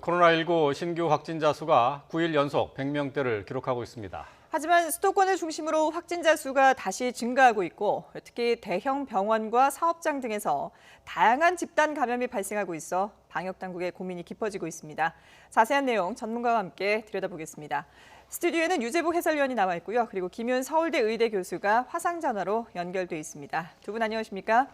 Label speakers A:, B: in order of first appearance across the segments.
A: 코로나19 신규 확진자 수가 9일 연속 100명대를 기록하고 있습니다.
B: 하지만 수도권을 중심으로 확진자 수가 다시 증가하고 있고 특히 대형 병원과 사업장 등에서 다양한 집단 감염이 발생하고 있어 방역당국의 고민이 깊어지고 있습니다. 자세한 내용 전문가와 함께 들여다보겠습니다. 스튜디오에는 유재복 해설위원이 나와 있고요. 그리고 김윤 서울대 의대 교수가 화상전화로 연결돼 있습니다. 두 분 안녕하십니까?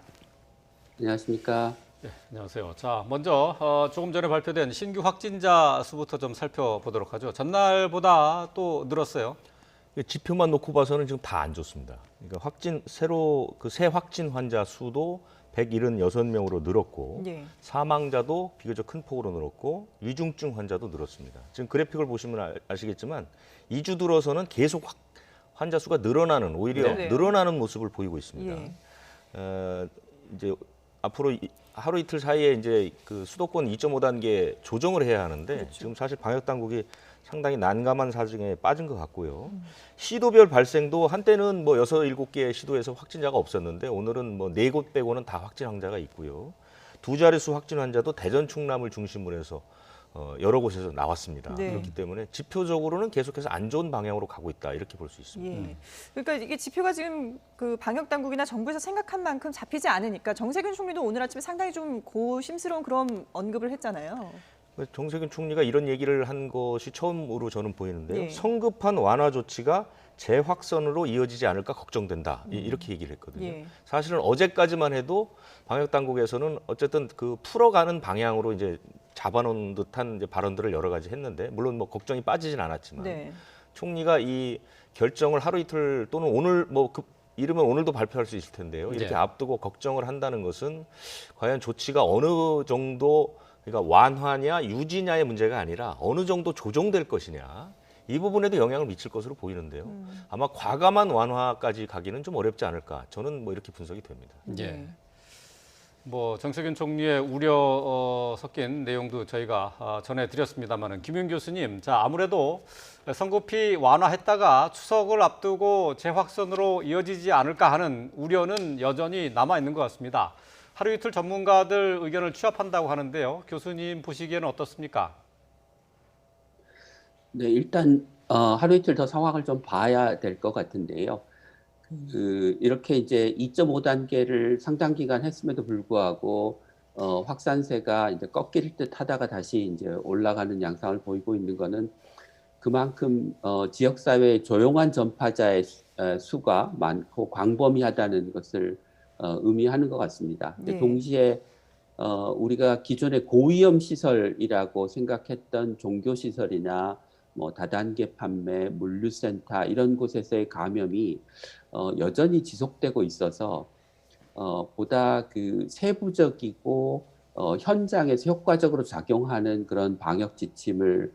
C: 안녕하십니까?
A: 네, 안녕하세요. 자, 먼저 조금 전에 발표된 신규 확진자 수부터 좀 살펴보도록 하죠. 전날보다 또 늘었어요.
D: 지표만 놓고 봐서는 지금 다 안 좋습니다. 그러니까 새 확진 환자 수도 176명으로 늘었고
B: 예.
D: 사망자도 비교적 큰 폭으로 늘었고 위중증 환자도 늘었습니다. 지금 그래픽을 보시면 아시겠지만 2주 들어서는 계속 환자 수가 늘어나는 오히려
B: 네.
D: 늘어나는 모습을 보이고 있습니다.
B: 예.
D: 이제 앞으로 하루 이틀 사이에 이제 그 수도권 2.5단계 조정을 해야 하는데
B: 그렇죠.
D: 지금 사실 방역 당국이 상당히 난감한 사정에 빠진 것 같고요. 시도별 발생도 한때는 뭐 6, 7개의 시도에서 확진자가 없었는데 오늘은 뭐 4곳 빼고는 다 확진 환자가 있고요. 두 자릿수 확진 환자도 대전 충남을 중심으로 해서 여러 곳에서 나왔습니다.
B: 네.
D: 그렇기 때문에 지표적으로는 계속해서 안 좋은 방향으로 가고 있다 이렇게 볼 수 있습니다.
B: 예. 그러니까 이게 지표가 지금 그 방역 당국이나 정부에서 생각한 만큼 잡히지 않으니까 정세균 총리도 오늘 아침에 상당히 좀 고심스러운 그런 언급을 했잖아요.
D: 정세균 총리가 이런 얘기를 한 것이 처음으로 저는 보이는데요.
B: 예.
D: 성급한 완화 조치가 재확산으로 이어지지 않을까 걱정된다. 이렇게 얘기를 했거든요.
B: 예.
D: 사실은 어제까지만 해도 방역 당국에서는 어쨌든 그 풀어가는 방향으로 이제 잡아놓은 듯한 이제 발언들을 여러 가지 했는데 물론 뭐 걱정이 빠지진 않았지만
B: 네.
D: 총리가 이 결정을 하루 이틀 또는 오늘 이르면 오늘도 발표할 수 있을 텐데요. 이렇게
A: 네.
D: 앞두고 걱정을 한다는 것은 과연 조치가 어느 정도 그러니까 완화냐 유지냐의 문제가 아니라 어느 정도 조정될 것이냐 이 부분에도 영향을 미칠 것으로 보이는데요. 아마 과감한 완화까지 가기는 좀 어렵지 않을까 저는 뭐 이렇게 분석이 됩니다.
A: 예. 뭐 정세균 총리의 우려 섞인 내용도 저희가 전해드렸습니다만은 김윤 교수님, 자 아무래도 성급히 완화했다가 추석을 앞두고 재확산으로 이어지지 않을까 하는 우려는 여전히 남아 있는 것 같습니다. 하루 이틀 전문가들 의견을 취합한다고 하는데요. 교수님 보시기에는 어떻습니까?
C: 네, 일단 하루 이틀 더 상황을 좀 봐야 될 것 같은데요. 이렇게 이제 2.5단계를 상당 기간 했음에도 불구하고 확산세가 이제 꺾일 듯 하다가 다시 이제 올라가는 양상을 보이고 있는 거는 그만큼 지역사회의 조용한 전파자의 수가 많고 광범위하다는 것을 의미하는 것 같습니다. 근데
B: 네.
C: 동시에 우리가 기존에 고위험 시설이라고 생각했던 종교 시설이나 뭐 다단계 판매, 물류센터 이런 곳에서의 감염이 여전히 지속되고 있어서 보다 그 세부적이고 현장에서 효과적으로 작용하는 그런 방역 지침을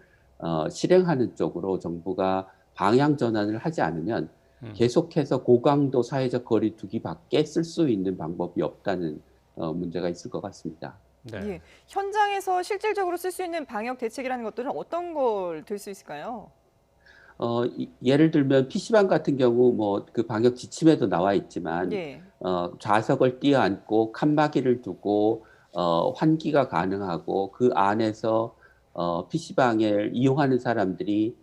C: 실행하는 쪽으로 정부가 방향 전환을 하지 않으면 계속해서 고강도 사회적 거리두기밖에 쓸 수 있는 방법이 없다는 문제가 있을 것 같습니다.
A: 네.
B: 예. 현장에서 실질적으로 쓸 수 있는 방역 대책이라는 것들은 어떤 걸 들 수 있을까요?
C: 예를 들면 PC방 같은 경우 뭐 그 방역 지침에도 나와 있지만
B: 예.
C: 좌석을 띄어앉고 칸막이를 두고 환기가 가능하고 그 안에서 PC방을 이용하는 사람들이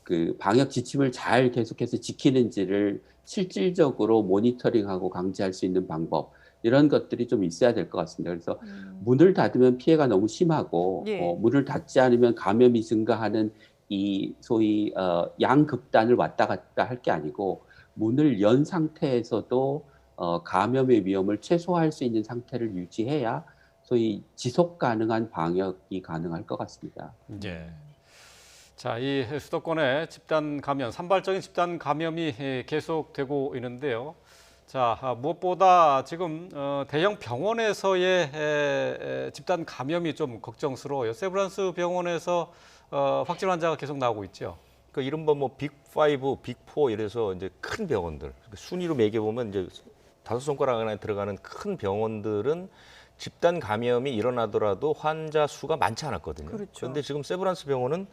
C: 그 방역 지침을 잘 계속해서 지키는지를 실질적으로 모니터링하고 강제할 수 있는 방법 이런 것들이 좀 있어야 될 것 같습니다. 그래서 문을 닫으면 피해가 너무 심하고
B: 예.
C: 문을 닫지 않으면 감염이 증가하는 이 소위 양극단을 왔다 갔다 할 게 아니고 문을 연 상태에서도 감염의 위험을 최소화할 수 있는 상태를 유지해야 소위 지속 가능한 방역이 가능할 것 같습니다.
A: 예. 자, 이 수도권의 집단 감염, 산발적인 집단 감염이 계속되고 있는데요. 자, 무엇보다 지금 대형 병원에서의 집단 감염이 좀 걱정스러워요. 세브란스 병원에서 확진 환자가 계속 나오고 있죠.
D: 그 이른바 뭐 빅5, 빅4 이래서 이제 큰 병원들 순위로 매겨 보면 이제 5손가락 안에 들어가는 큰 병원들은 집단 감염이 일어나더라도 환자 수가 많지 않았거든요.
B: 그렇죠.
D: 그런데 지금 세브란스 병원은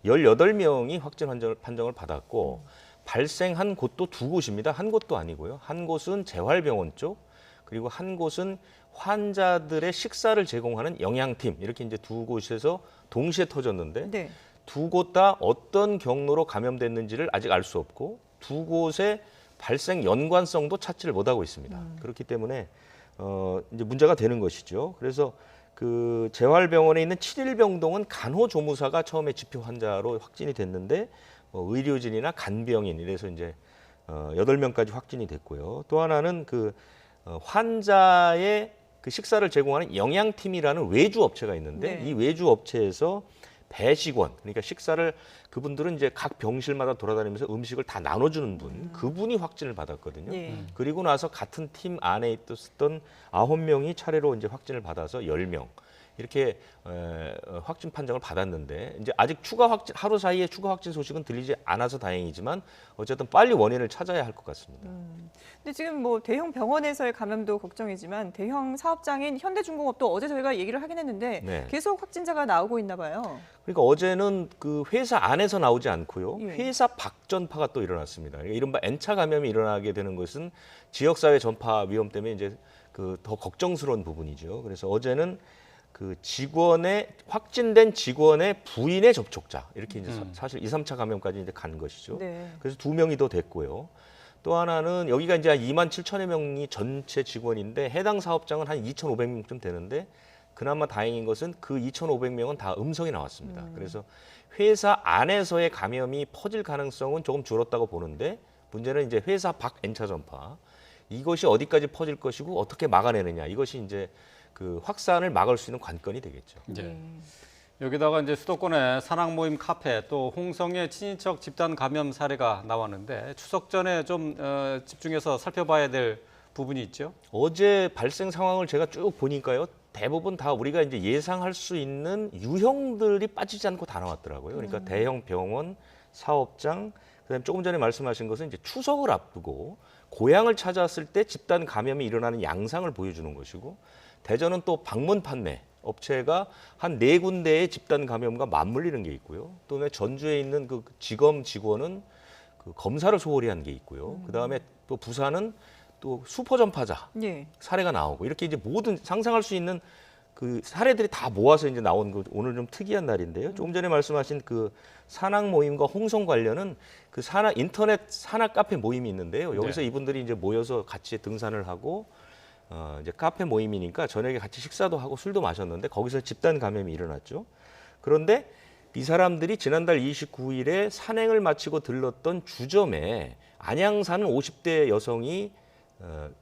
D: 18명이 확진 판정을 받았고 발생한 곳도 두 곳입니다. 한 곳도 아니고요. 한 곳은 재활병원 쪽, 그리고 한 곳은 환자들의 식사를 제공하는 영양팀 이렇게 이제 두 곳에서 동시에 터졌는데
B: 네.
D: 두 곳 다 어떤 경로로 감염됐는지를 아직 알 수 없고 두 곳의 발생 연관성도 찾지를 못하고 있습니다. 그렇기 때문에 이제 문제가 되는 것이죠. 그래서 그 재활병원에 있는 7일병동은 간호조무사가 처음에 집회 환자로 확진이 됐는데 의료진이나 간병인 이래서 이제 8명까지 확진이 됐고요. 또 하나는 그 환자의 그 식사를 제공하는 영양팀이라는 외주 업체가 있는데
B: 네.
D: 이 외주 업체에서 배식원, 그러니까 식사를 그분들은 이제 각 병실마다 돌아다니면서 음식을 다 나눠주는 분, 그분이 확진을 받았거든요.
B: 예.
D: 그리고 나서 같은 팀 안에 있었던 9명이 차례로 이제 확진을 받아서 10명. 이렇게 확진 판정을 받았는데 이제 아직 추가 확진 하루 사이에 추가 확진 소식은 들리지 않아서 다행이지만 어쨌든 빨리 원인을 찾아야 할 것 같습니다.
B: 근데 지금 뭐 대형 병원에서의 감염도 걱정이지만 대형 사업장인 현대중공업도 어제 저희가 얘기를 하긴 했는데
D: 네.
B: 계속 확진자가 나오고 있나 봐요.
D: 그러니까 어제는 그 회사 안에서 나오지 않고요.
B: 예.
D: 회사 밖 전파가 또 일어났습니다. 그러니까 이른바 N차 감염이 일어나게 되는 것은 지역사회 전파 위험 때문에 이제 그 더 걱정스러운 부분이죠. 그래서 어제는 그 직원의 확진된 직원의 부인의 접촉자 이렇게 이제 사실 2, 3차 감염까지 이제 간 것이죠.
B: 네.
D: 그래서 2명이 더 됐고요. 또 하나는 여기가 이제 2만 7천여 명이 전체 직원인데 해당 사업장은 한 2,500명쯤 되는데 그나마 다행인 것은 그 2,500명은 다 음성이 나왔습니다. 그래서 회사 안에서의 감염이 퍼질 가능성은 조금 줄었다고 보는데 문제는 이제 회사 밖 N차 전파 이것이 어디까지 퍼질 것이고 어떻게 막아내느냐 이것이 이제 그 확산을 막을 수 있는 관건이 되겠죠.
A: 예. 여기다가 이제 수도권의 산악 모임 카페 또 홍성의 친인척 집단 감염 사례가 나왔는데 추석 전에 좀 집중해서 살펴봐야 될 부분이 있죠.
D: 어제 발생 상황을 제가 쭉 보니까요. 대부분 다 우리가 이제 예상할 수 있는 유형들이 빠지지 않고 다 나왔더라고요. 그러니까 대형 병원, 사업장, 그다음에 조금 전에 말씀하신 것은 이제 추석을 앞두고 고향을 찾았을 때 집단 감염이 일어나는 양상을 보여주는 것이고 대전은 또 방문 판매 업체가 한 4군데의 집단 감염과 맞물리는 게 있고요. 또 전주에 있는 그 지검 직원은 그 검사를 소홀히 한 게 있고요. 그다음에 또 부산은 또 수포 전파자
B: 예.
D: 사례가 나오고 이렇게 이제 모든 상상할 수 있는 그 사례들이 다 모아서 이제 나온 거 오늘 좀 특이한 날인데요. 조금 전에 말씀하신 그 산악 모임과 홍성 관련은 그 인터넷 산악 카페 모임이 있는데요. 여기서
A: 네.
D: 이분들이 이제 모여서 같이 등산을 하고 이제 카페 모임이니까 저녁에 같이 식사도 하고 술도 마셨는데 거기서 집단 감염이 일어났죠. 그런데 이 사람들이 지난달 29일에 산행을 마치고 들렀던 주점에 안양 사는 50대 여성이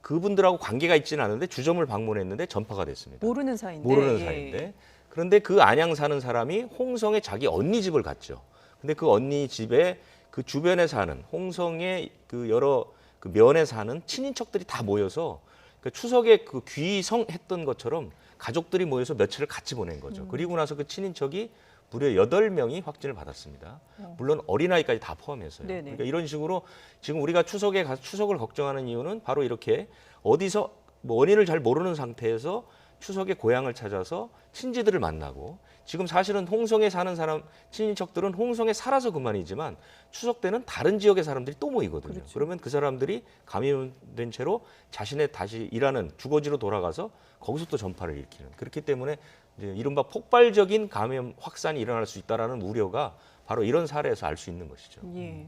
D: 그분들하고 관계가 있지는 않은데 주점을 방문했는데 전파가 됐습니다.
B: 모르는 사이인데.
D: 모르는
B: 예.
D: 사이인데 그런데 그 안양 사는 사람이 홍성에 자기 언니 집을 갔죠. 근데 그 언니 집에 그 주변에 사는 홍성의 그 여러 그 면에 사는 친인척들이 다 모여서 그 추석에 그 귀성했던 것처럼 가족들이 모여서 며칠을 같이 보낸 거죠. 그리고 나서 그 친인척이 무려 8명이 확진을 받았습니다. 물론 어린아이까지 다 포함해서요.
B: 네네.
D: 그러니까 이런 식으로 지금 우리가 추석에 가서 추석을 걱정하는 이유는 바로 이렇게 어디서 뭐 원인을 잘 모르는 상태에서 추석에 고향을 찾아서 친지들을 만나고 지금 사실은 홍성에 사는 사람 친인척들은 홍성에 살아서 그만이지만 추석 때는 다른 지역의 사람들이 또 모이거든요.
B: 그렇죠.
D: 그러면 그 사람들이 감염된 채로 자신의 다시 일하는 주거지로 돌아가서 거기서 또 전파를 일으키는 그렇기 때문에 이제 이른바 폭발적인 감염 확산이 일어날 수 있다라는 우려가 바로 이런 사례에서 알 수 있는 것이죠.
B: 예.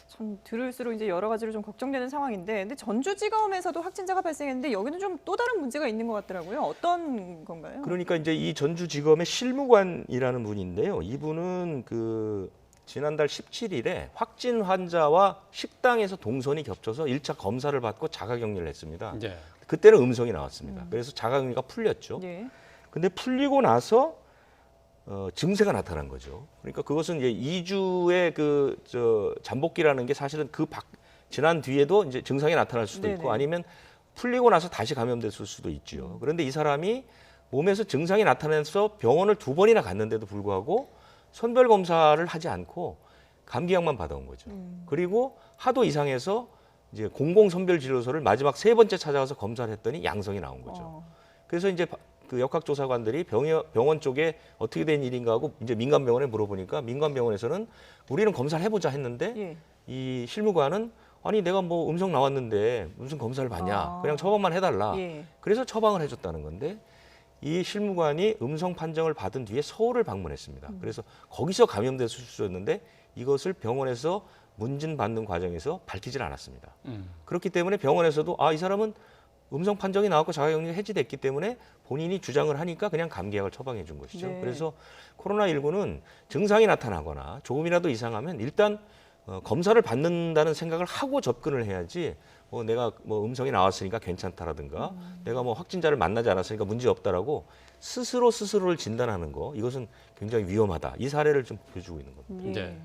B: 참 들을수록 이제 여러 가지로 좀 걱정되는 상황인데, 근데 전주지검에서도 확진자가 발생했는데 여기는 좀 또 다른 문제가 있는 것 같더라고요. 어떤 건가요?
D: 그러니까 이제 이 전주지검의 실무관이라는 분인데요. 이분은 그 지난달 17일에 확진 환자와 식당에서 동선이 겹쳐서 1차 검사를 받고 자가격리를 했습니다.
A: 예.
D: 그때는 음성이 나왔습니다. 그래서 자가격리가 풀렸죠.
B: 예.
D: 근데 풀리고 나서 증세가 나타난 거죠. 그러니까 그것은 이제 2주의 잠복기라는 게 사실은 지난 뒤에도 이제 증상이 나타날 수도
B: 네네.
D: 있고 아니면 풀리고 나서 다시 감염됐을 수도 있죠. 그런데 이 사람이 몸에서 증상이 나타나서 병원을 2번이나 갔는데도 불구하고 선별 검사를 하지 않고 감기약만 받아온 거죠. 그리고 하도 이상해서 이제 공공선별진료소를 마지막 3번째 찾아가서 검사를 했더니 양성이 나온 거죠. 그래서 이제 그 역학조사관들이 병원 쪽에 어떻게 된 일인가 하고 이제 민간병원에 물어보니까 민간병원에서는 우리는 검사를 해보자 했는데
B: 예.
D: 이 실무관은 아니 내가 뭐 음성 나왔는데 무슨 검사를 받냐?
B: 아.
D: 그냥 처방만 해달라.
B: 예.
D: 그래서 처방을 해줬다는 건데 이 실무관이 음성 판정을 받은 뒤에 서울을 방문했습니다. 그래서 거기서 감염돼서 수술했는데 이것을 병원에서 문진받는 과정에서 밝히질 않았습니다. 그렇기 때문에 병원에서도 이 사람은 음성 판정이 나왔고 자가격리 해지됐기 때문에 본인이 주장을 하니까 그냥 감기약을 처방해 준 것이죠.
B: 네.
D: 그래서 코로나19는 증상이 나타나거나 조금이라도 이상하면 일단 검사를 받는다는 생각을 하고 접근을 해야지 내가 뭐 음성이 나왔으니까 괜찮다라든가 내가 뭐 확진자를 만나지 않았으니까 문제 없다라고 스스로를 진단하는 거 이것은 굉장히 위험하다. 이 사례를 좀 보여주고 있는 겁니다.
B: 예.
A: 네.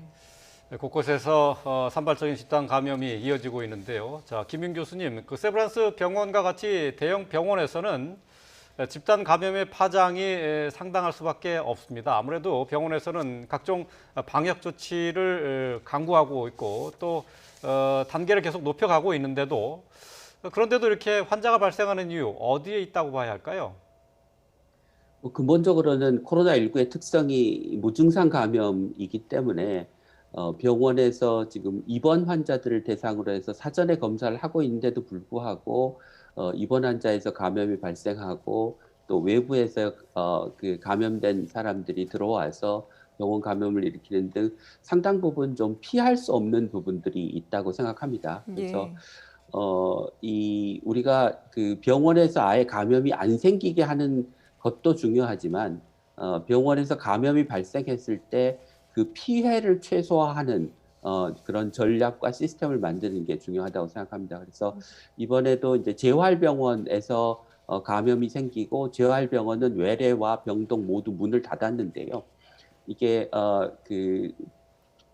A: 곳곳에서 산발적인 집단 감염이 이어지고 있는데요. 자, 김윤 교수님, 그 세브란스 병원과 같이 대형 병원에서는 집단 감염의 파장이 상당할 수밖에 없습니다. 아무래도 병원에서는 각종 방역 조치를 강구하고 있고 또 단계를 계속 높여가고 있는데도 그런데도 이렇게 환자가 발생하는 이유 어디에 있다고 봐야 할까요?
C: 근본적으로는 코로나19의 특성이 무증상 감염이기 때문에 병원에서 지금 입원 환자들을 대상으로 해서 사전에 검사를 하고 있는데도 불구하고 입원 환자에서 감염이 발생하고 또 외부에서 그 감염된 사람들이 들어와서 병원 감염을 일으키는 등 상당 부분 좀 피할 수 없는 부분들이 있다고 생각합니다. 그래서 우리가 그 병원에서 아예 감염이 안 생기게 하는 것도 중요하지만 병원에서 감염이 발생했을 때 그 피해를 최소화하는 그런 전략과 시스템을 만드는 게 중요하다고 생각합니다. 그래서 이번에도 이제 재활병원에서 감염이 생기고 재활병원은 외래와 병동 모두 문을 닫았는데요. 이게 그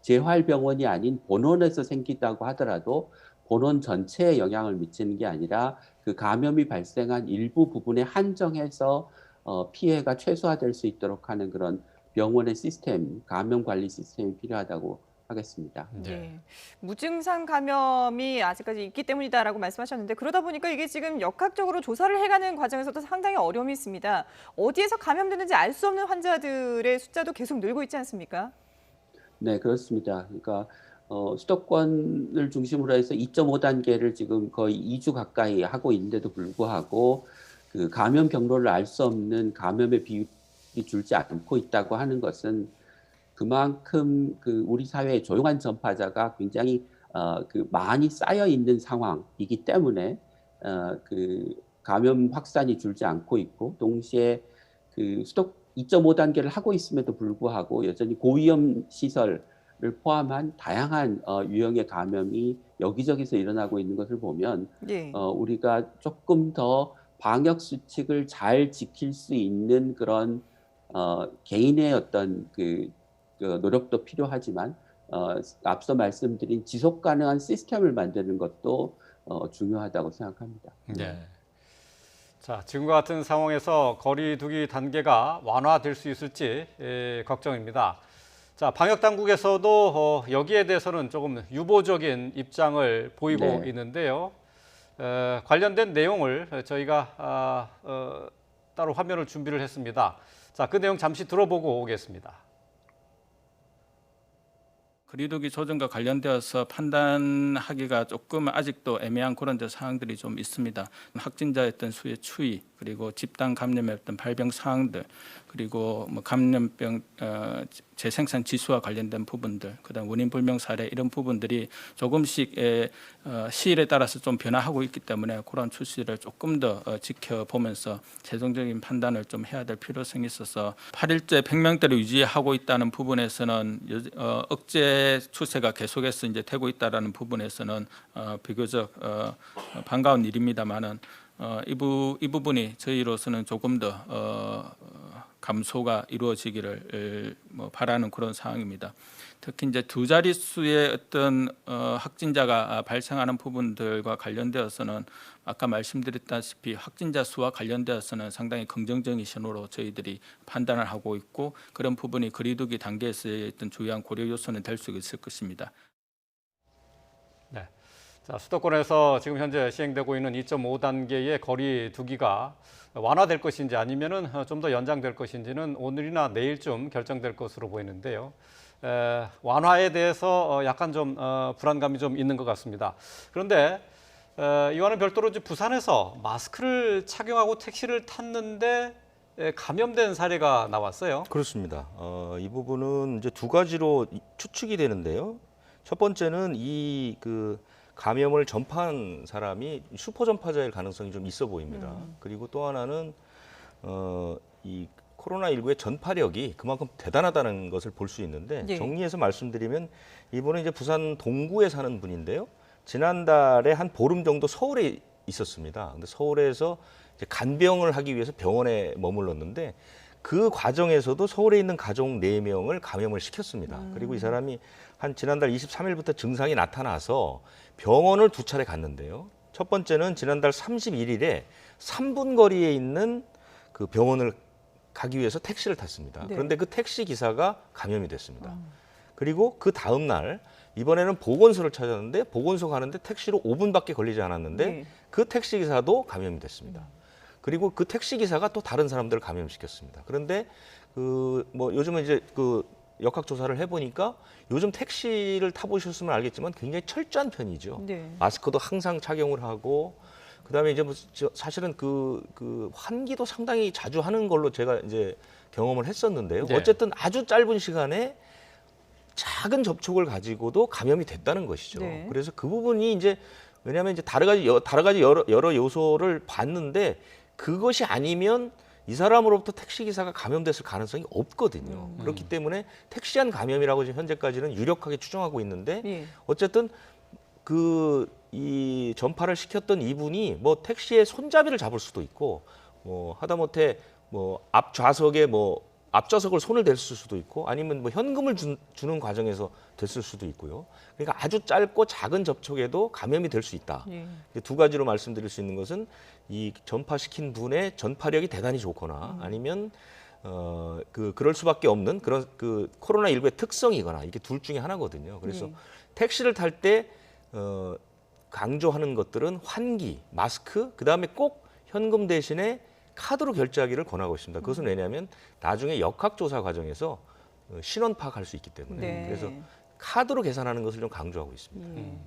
C: 재활병원이 아닌 본원에서 생기다고 하더라도 본원 전체에 영향을 미치는 게 아니라 그 감염이 발생한 일부 부분에 한정해서 피해가 최소화될 수 있도록 하는 그런 병원의 시스템, 감염 관리 시스템이 필요하다고 하겠습니다.
B: 네. 무증상 감염이 아직까지 있기 때문이다라고 말씀하셨는데 그러다 보니까 이게 지금 역학적으로 조사를 해가는 과정에서도 상당히 어려움이 있습니다. 어디에서 감염됐는지 알 수 없는 환자들의 숫자도 계속 늘고 있지 않습니까?
C: 네, 그렇습니다. 그러니까 수도권을 중심으로 해서 2.5단계를 지금 거의 2주 가까이 하고 있는데도 불구하고 그 감염 경로를 알 수 없는 감염의 비율이 줄지 않고 있다고 하는 것은 그만큼 그 우리 사회의 조용한 전파자가 굉장히 그 많이 쌓여 있는 상황이기 때문에 그 감염 확산이 줄지 않고 있고 동시에 그 수도 2.5단계를 하고 있음에도 불구하고 여전히 고위험 시설을 포함한 다양한 유형의 감염이 여기저기서 일어나고 있는 것을 보면
B: 예.
C: 우리가 조금 더 방역 수칙을 잘 지킬 수 있는 그런 개인의 어떤 그 노력도 필요하지만 앞서 말씀드린 지속 가능한 시스템을 만드는 것도 중요하다고 생각합니다.
A: 네. 자, 지금과 같은 상황에서 거리 두기 단계가 완화될 수 있을지 걱정입니다. 자, 방역 당국에서도 여기에 대해서는 조금 유보적인 입장을 보이고
C: 네.
A: 있는데요. 관련된 내용을 저희가 따로 화면을 준비를 했습니다. 자, 그 내용 잠시 들어보고 오겠습니다.
E: 거리두기 조정과 관련되어서 판단하기가 조금 아직도 애매한 그런 사항들이 좀 있습니다. 확진자의 어떤 수의 추이, 그리고 집단 감염의 어떤 발병 사항들, 그리고 뭐 감염병 재생산 지수와 관련된 부분들, 그다음 원인 불명 사례 이런 부분들이 조금씩 시일에 따라서 좀 변화하고 있기 때문에 그런 추세를 조금 더 지켜보면서 최종적인 판단을 좀 해야 될 필요성이 있어서 8일째 100명대를 유지하고 있다는 부분에서는 억제 추세가 계속해서 이제 되고 있다라는 부분에서는 비교적 반가운 일입니다만은 이 부분이 저희로서는 조금 더 감소가 이루어지기를 바라는 그런 상황입니다. 특히 이제 두 자릿수의 어떤 확진자가 발생하는 부분들과 관련되어서는 아까 말씀드렸다시피 확진자 수와 관련되어서는 상당히 긍정적인 신호로 저희들이 판단을 하고 있고 그런 부분이 거리두기 단계에서의 어떤 중요한 고려 요소는 될 수 있을 것입니다.
A: 네. 자, 수도권에서 지금 현재 시행되고 있는 2.5단계의 거리 두기가 완화될 것인지 아니면은 좀 더 연장될 것인지는 오늘이나 내일쯤 결정될 것으로 보이는데요. 완화에 대해서 약간 좀 불안감이 좀 있는 것 같습니다. 그런데 이와는 별도로 이제 부산에서 마스크를 착용하고 택시를 탔는데 감염된 사례가 나왔어요.
D: 그렇습니다. 이 부분은 이제 두 가지로 추측이 되는데요. 첫 번째는 이 감염을 전파한 사람이 슈퍼 전파자일 가능성이 좀 있어 보입니다. 그리고 또 하나는 이 코로나19의 전파력이 그만큼 대단하다는 것을 볼 수 있는데
B: 예.
D: 정리해서 말씀드리면 이분은 이제 부산 동구에 사는 분인데요. 지난달에 한 보름 정도 서울에 있었습니다. 근데 서울에서 이제 간병을 하기 위해서 병원에 머물렀는데 그 과정에서도 서울에 있는 가족 4명을 감염을 시켰습니다. 그리고 이 사람이 한 지난달 23일부터 증상이 나타나서 병원을 2차례 갔는데요. 첫 번째는 지난달 31일에 3분 거리에 있는 그 병원을 가기 위해서 택시를 탔습니다.
B: 네.
D: 그런데 그 택시 기사가 감염이 됐습니다. 그리고 그 다음 날 이번에는 보건소를 찾았는데 보건소 가는데 택시로 5분밖에 걸리지 않았는데
B: 네.
D: 그 택시 기사도 감염이 됐습니다. 그리고 그 택시 기사가 또 다른 사람들을 감염시켰습니다. 그런데 요즘은 이제 역학 조사를 해보니까 요즘 택시를 타보셨으면 알겠지만 굉장히 철저한 편이죠.
B: 네.
D: 마스크도 항상 착용을 하고 그다음에 이제 사실은 환기도 상당히 자주 하는 걸로 제가 이제 경험을 했었는데요.
A: 네.
D: 어쨌든 아주 짧은 시간에 작은 접촉을 가지고도 감염이 됐다는 것이죠.
B: 네.
D: 그래서 그 부분이 이제 왜냐하면 이제 다른 가지 여러 요소를 봤는데 그것이 아니면 이 사람으로부터 택시 기사가 감염됐을 가능성이 없거든요. 그렇기 때문에 택시 안 감염이라고 지금 현재까지는 유력하게 추정하고 있는데
B: 예.
D: 어쨌든 이 전파를 시켰던 이분이 뭐 택시의 손잡이를 잡을 수도 있고 하다못해 앞 좌석에 앞좌석을 손을 댈 수도 있고 아니면 현금을 주는 과정에서 됐을 수도 있고요. 그러니까 아주 짧고 작은 접촉에도 감염이 될 수 있다.
B: 예.
D: 두 가지로 말씀드릴 수 있는 것은 이 전파시킨 분의 전파력이 대단히 좋거나 아니면 그럴 수밖에 없는 그런 코로나19의 특성이거나 이게 둘 중에 하나거든요. 그래서
B: 예.
D: 택시를 탈 때 강조하는 것들은 환기, 마스크, 그다음에 꼭 현금 대신에 카드로 결제하기를 권하고 있습니다. 그것은 왜냐하면 나중에 역학조사 과정에서 신원 파악할 수 있기 때문에
B: 네.
D: 그래서 카드로 계산하는 것을 좀 강조하고 있습니다.
B: 예.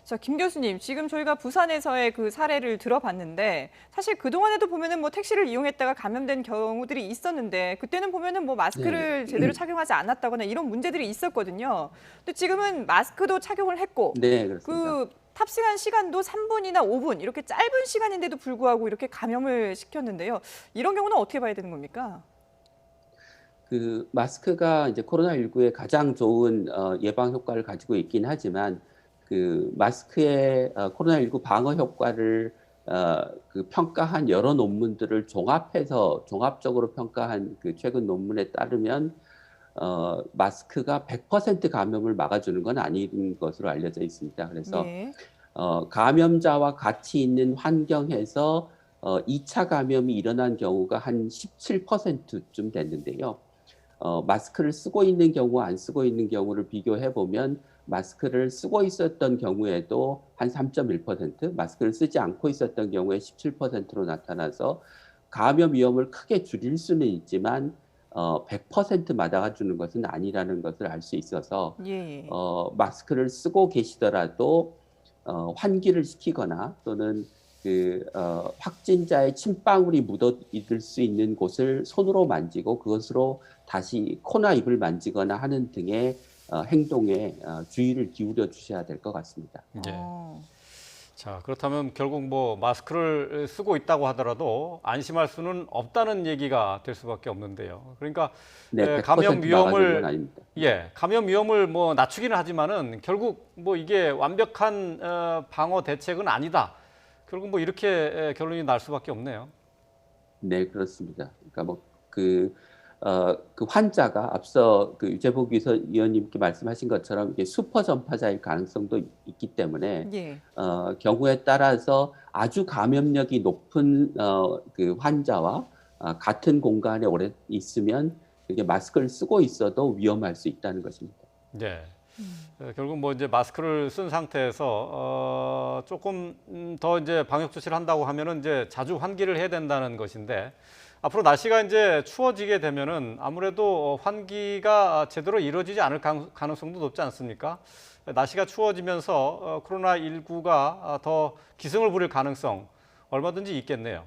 B: 자, 김 교수님, 지금 저희가 부산에서의 그 사례를 들어봤는데 사실 그동안에도 보면은 택시를 이용했다가 감염된 경우들이 있었는데 그때는 보면은 마스크를 제대로 착용하지 않았다거나 이런 문제들이 있었거든요. 근데 지금은 마스크도 착용을 했고
C: 네, 그렇습니다.
B: 그 탑승한 시간도 3분이나 5분 이렇게 짧은 시간인데도 불구하고 이렇게 감염을 시켰는데요. 이런 경우는 어떻게 봐야 되는 겁니까?
C: 마스크가 이제 코로나19에 가장 좋은 예방 효과를 가지고 있긴 하지만 마스크의 코로나19 방어 효과를 평가한 여러 논문들을 종합적으로 평가한 최근 논문에 따르면 마스크가 100% 감염을 막아주는 건 아닌 것으로 알려져 있습니다. 그래서
B: 네.
C: 감염자와 같이 있는 환경에서 2차 감염이 일어난 경우가 한 17%쯤 됐는데요. 마스크를 쓰고 있는 경우, 안 쓰고 있는 경우를 비교해 보면 마스크를 쓰고 있었던 경우에도 한 3.1%, 마스크를 쓰지 않고 있었던 경우에 17%로 나타나서 감염 위험을 크게 줄일 수는 있지만 100% 막아주는 것은 아니라는 것을 알 수 있어서
B: 예.
C: 마스크를 쓰고 계시더라도 환기를 시키거나 또는 확진자의 침방울이 묻어 있을 수 있는 곳을 손으로 만지고 그것으로 다시 코나 입을 만지거나 하는 등의 행동에 주의를 기울여 주셔야 될 것 같습니다.
A: 예. 자, 그렇다면 결국 마스크를 쓰고 있다고 하더라도 안심할 수는 없다는 얘기가 될 수밖에 없는데요. 그러니까
C: 네, 100%
A: 감염
C: 막아주는
A: 위험을
C: 건 아닙니다.
A: 감염 위험을 낮추기는 하지만은 결국 이게 완벽한 방어 대책은 아니다. 결국 이렇게 결론이 날 수밖에 없네요.
C: 네, 그렇습니다. 그러니까 그 환자가 앞서 유재복 위원님께 말씀하신 것처럼 이게 슈퍼 전파자일 가능성도 있기 때문에
B: 예.
C: 경우에 따라서 아주 감염력이 높은 환자와 같은 공간에 오래 있으면 이게 마스크를 쓰고 있어도 위험할 수 있다는 것입니다.
A: 네. 결국 뭐 이제 마스크를 쓴 상태에서 조금 더 이제 방역 조치를 한다고 하면은 이제 자주 환기를 해야 된다는 것인데 앞으로 날씨가 이제 추워지게 되면은 아무래도 환기가 제대로 이루어지지 않을 가능성도 높지 않습니까? 날씨가 추워지면서 코로나19가 더 기승을 부릴 가능성 얼마든지 있겠네요.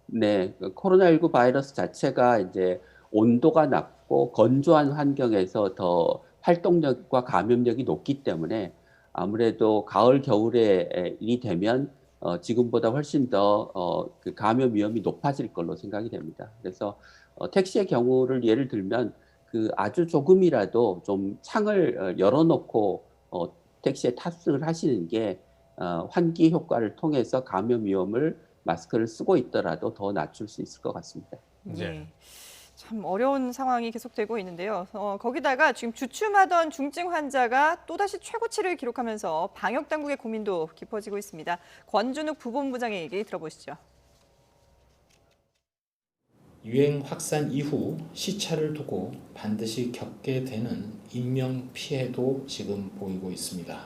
C: 네, 그 코로나19 바이러스 자체가 이제 온도가 낮고 건조한 환경에서 더 활동력과 감염력이 높기 때문에 아무래도 가을, 겨울에 이 되면 지금보다 훨씬 더 그 감염 위험이 높아질 걸로 생각이 됩니다. 그래서 택시의 경우를 예를 들면 그 아주 조금이라도 좀 창을 열어놓고 택시에 탑승을 하시는 게 환기 효과를 통해서 감염 위험을 마스크를 쓰고 있더라도 더 낮출 수 있을 것 같습니다.
B: 네. 참 어려운 상황이 계속되고 있는데요. 거기다가 지금 주춤하던 중증 환자가 또다시 최고치를 기록하면서 방역 당국의 고민도 깊어지고 있습니다. 권준욱 부본부장의 얘기 들어보시죠.
F: 유행 확산 이후 시차를 두고 반드시 겪게 되는 인명 피해도 지금 보이고 있습니다.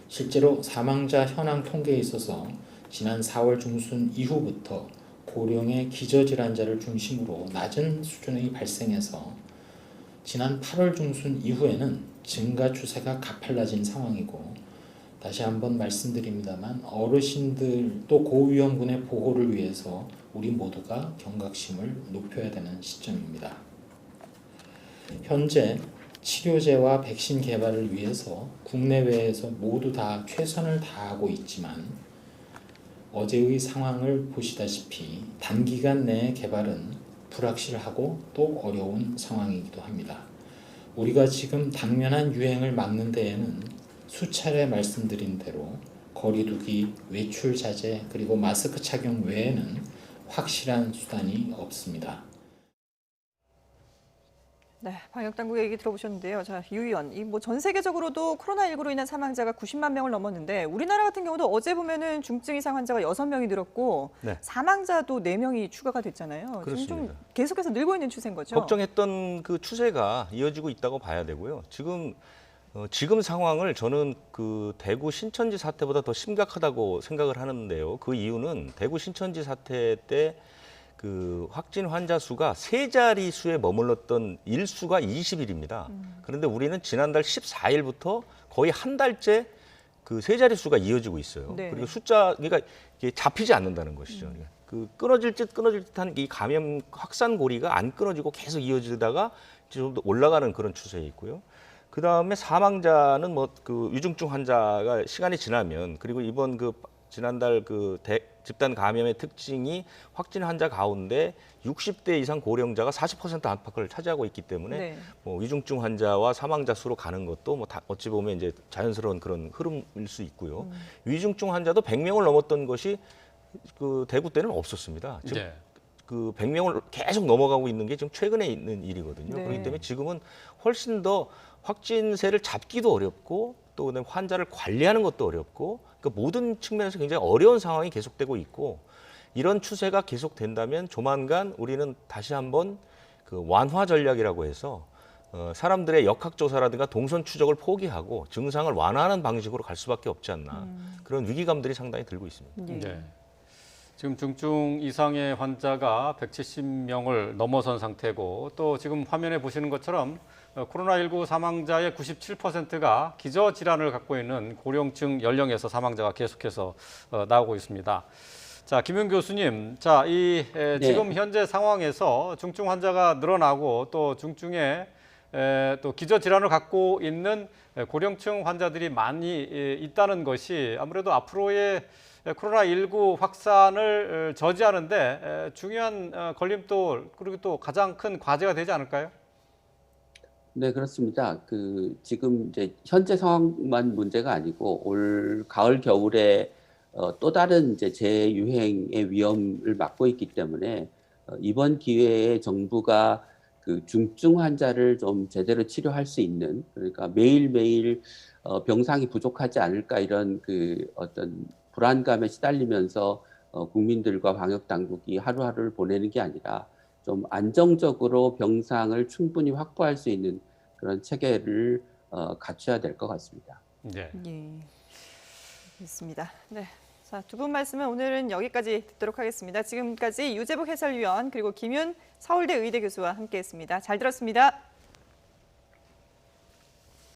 F: 실제로 사망자 현황 통계에 있어서 지난 4월 중순 이후부터 고령의 기저질환자를 중심으로 낮은 수준의 발생해서 지난 8월 중순 이후에는 증가 추세가 가팔라진 상황이고, 다시 한번 말씀드립니다만 어르신들 또 고위험군의 보호를 위해서 우리 모두가 경각심을 높여야 되는 시점입니다. 현재 치료제와 백신 개발을 위해서 국내외에서 모두 다 최선을 다하고 있지만 어제의 상황을 보시다시피 단기간 내의 개발은 불확실하고 또 어려운 상황이기도 합니다. 우리가 지금 당면한 유행을 막는 데에는 수차례 말씀드린 대로 거리두기, 외출 자제, 그리고 마스크 착용 외에는 확실한 수단이 없습니다.
B: 네, 방역 당국의 얘기 들어보셨는데요. 자, 유 의원, 이 뭐 전 세계적으로도 코로나19로 인한 사망자가 90만 명을 넘었는데 우리나라 같은 경우도 어제 보면은 중증 이상 환자가 6명이 늘었고
D: 네.
B: 사망자도 4명이 추가가 됐잖아요. 지금
D: 그렇습니다.
B: 좀 계속해서 늘고 있는 추세인 거죠.
D: 걱정했던 그 추세가 이어지고 있다고 봐야 되고요. 지금 상황을 저는 그 대구 신천지 사태보다 더 심각하다고 생각을 하는데요. 그 이유는 대구 신천지 사태 때 그 확진 환자 수가 세 자릿수에 머물렀던 일수가 20일입니다. 그런데 우리는 지난달 14일부터 거의 한 달째 그 세 자릿수가 이어지고 있어요.
B: 네.
D: 그리고 그러니까 이게 잡히지 않는다는 것이죠. 그 끊어질 듯한 이 감염 확산 고리가 안 끊어지고 계속 이어지다가 좀 더 올라가는 그런 추세에 있고요. 그 다음에 사망자는 뭐 그 위중증 환자가 시간이 지나면, 그리고 이번 그 지난달 그 집단 감염의 특징이 확진 환자 가운데 60대 이상 고령자가 40% 안팎을 차지하고 있기 때문에
B: 네.
D: 뭐 위중증 환자와 사망자 수로 가는 것도 뭐 어찌 보면 이제 자연스러운 그런 흐름일 수 있고요. 위중증 환자도 100명을 넘었던 것이 그 대구 때는 없었습니다. 지금
A: 네.
D: 그 100명을 계속 넘어가고 있는 게 지금 최근에 있는 일이거든요.
B: 네.
D: 그렇기 때문에 지금은 훨씬 더 확진세를 잡기도 어렵고 또 그다음에 환자를 관리하는 것도 어렵고, 그러니까 모든 측면에서 굉장히 어려운 상황이 계속되고 있고, 이런 추세가 계속된다면 조만간 우리는 다시 한번 그 완화 전략이라고 해서 사람들의 역학조사라든가 동선 추적을 포기하고 증상을 완화하는 방식으로 갈 수밖에 없지 않나, 그런 위기감들이 상당히 들고 있습니다.
B: 예.
A: 네. 지금 중증 이상의 환자가 170명을 넘어선 상태고, 또 지금 화면에 보시는 것처럼 코로나19 사망자의 97%가 기저질환을 갖고 있는 고령층 연령에서 사망자가 계속해서 나오고 있습니다. 자, 김윤 교수님, 자, 지금 현재 상황에서 중증 환자가 늘어나고 또 중증에 또 기저질환을 갖고 있는 고령층 환자들이 많이 있다는 것이 아무래도 앞으로의 코로나19 확산을 저지하는 데 중요한 걸림돌, 그리고 또 가장 큰 과제가 되지 않을까요?
C: 네, 그렇습니다. 지금 이제 현재 상황만 문제가 아니고 올 가을 겨울에 또 다른 이제 재유행의 위험을 막고 있기 때문에 이번 기회에 정부가 그 중증 환자를 좀 제대로 치료할 수 있는, 그러니까 매일매일 병상이 부족하지 않을까 이런 그 어떤 불안감에 시달리면서 국민들과 방역 당국이 하루하루를 보내는 게 아니라 좀 안정적으로 병상을 충분히 확보할 수 있는 그런 체계를 갖춰야 될 것 같습니다.
A: 네.
B: 예, 알겠습니다. 네. 자, 두 분 말씀은 오늘은 여기까지 듣도록 하겠습니다. 지금까지 유재복 해설위원 그리고 김윤 서울대 의대 교수와 함께했습니다. 잘 들었습니다.